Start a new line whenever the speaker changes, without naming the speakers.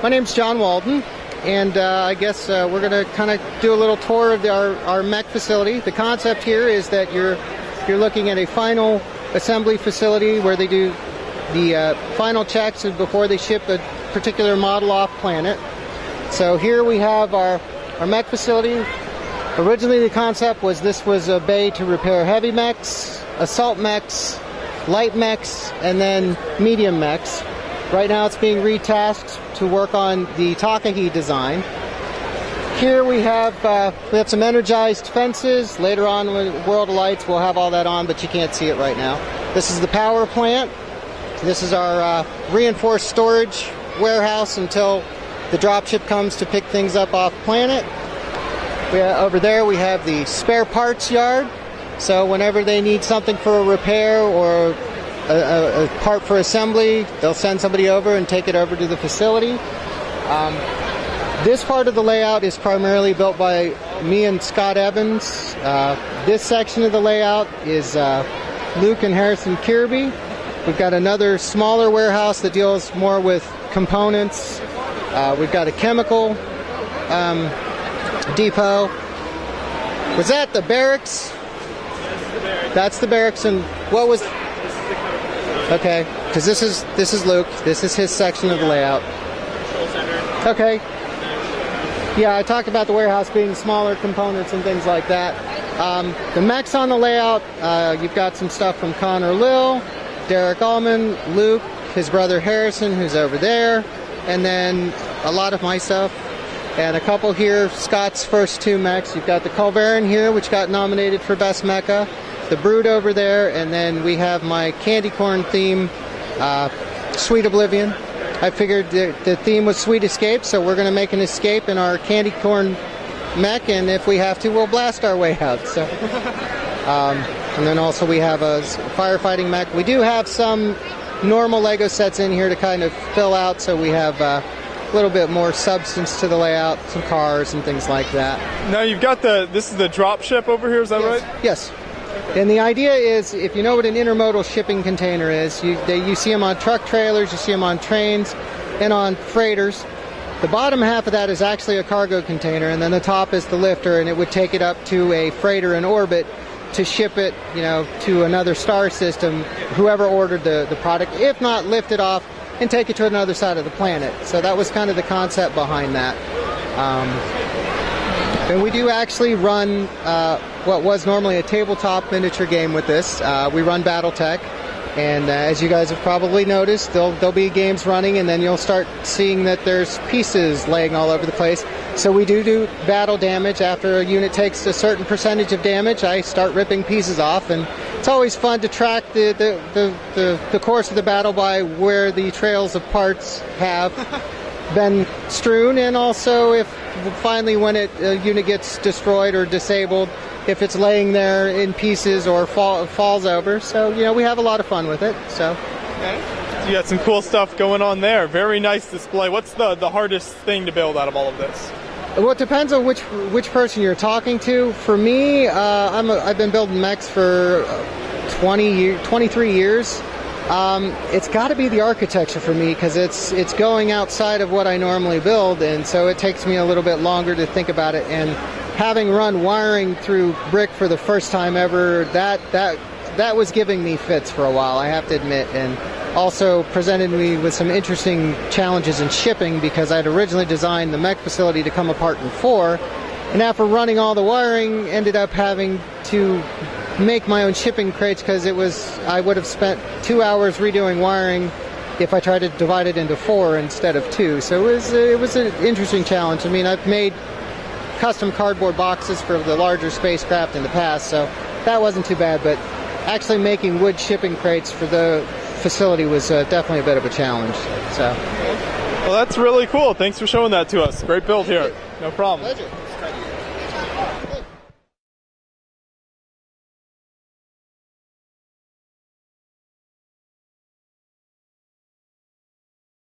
My name's John Walden, and I guess we're going to kind of do a little tour of our Mech facility. The concept here is that you're looking at a final assembly facility where they do the final checks before they ship a particular model off planet. So here we have our Mech facility. Originally the concept was this was a bay to repair heavy mechs, assault mechs, light mechs, and then medium mechs. Right now it's being retasked to work on the Takagi design. Here we have some energized fences. Later on with World of Lights we'll have all that on, but you can't see it right now. This is the power plant. This is our reinforced storage warehouse until the dropship comes to pick things up off planet. Over there we have the spare parts yard. So whenever they need something for a repair or a part for assembly, they'll send somebody over and take it over to the facility. This part of the layout is primarily built by me and Scott Evans. This section of the layout is Luke and Harrison Kirby. We've got another smaller warehouse that deals more with components. We've got a chemical depot. Was that the barracks? That's the barracks. And what was... Okay, because this is Luke. This is his section of the layout.
Control center.
Okay. Yeah, I talked about the warehouse being smaller components and things like that. The mechs on the layout, you've got some stuff from Connor Lill, Derek Allman, Luke, his brother Harrison, who's over there, and then a lot of my stuff. And a couple here, Scott's first two mechs. You've got the Culverin here, which got nominated for Best Mecha. The Brood over there, and then we have my candy corn theme, Sweet Oblivion. I figured the theme was Sweet Escape, so we're going to make an escape in our candy corn mech, and if we have to, we'll blast our way out. So, and then also we have a firefighting mech. We do have some normal Lego sets in here to kind of fill out, so we have a little bit more substance to the layout, some cars and things like that.
Now you've got this is the drop ship over here, is that right?
Yes. And the idea is, if you know what an intermodal shipping container is, you see them on truck trailers, you see them on trains, and on freighters. The bottom half of that is actually a cargo container, and then the top is the lifter, and it would take it up to a freighter in orbit to ship it, to another star system, whoever ordered the product, if not lift it off and take it to another side of the planet. So that was kind of the concept behind that. And we do actually run what was normally a tabletop miniature game with this. We run BattleTech, and as you guys have probably noticed, there'll be games running, and then you'll start seeing that there's pieces laying all over the place. So we do battle damage. After a unit takes a certain percentage of damage, I start ripping pieces off, and it's always fun to track the course of the battle by where the trails of parts have been strewn, and also if finally when a unit gets destroyed or disabled, if it's laying there in pieces or falls over. So we have a lot of fun with it. So
okay. You got some cool stuff going on there. Very nice display. What's the hardest thing to build out of all of this?
Well, it depends on which person you're talking to. For me, I've been building mechs for 23 years. It's got to be the architecture for me, because it's going outside of what I normally build, and so it takes me a little bit longer to think about it. And having run wiring through brick for the first time ever, that was giving me fits for a while, I have to admit, and also presented me with some interesting challenges in shipping, because I had originally designed the mech facility to come apart in 4, and after running all the wiring, ended up having to make my own shipping crates, because I would have spent 2 hours redoing wiring if I tried to divide it into 4 instead of 2. So it was an interesting challenge. I mean, I've made custom cardboard boxes for the larger spacecraft in the past, so that wasn't too bad, but actually making wood shipping crates for the facility was definitely a bit of a challenge. So,
well, that's really cool. Thanks for showing that to us. Great build here. No problem.
Pleasure.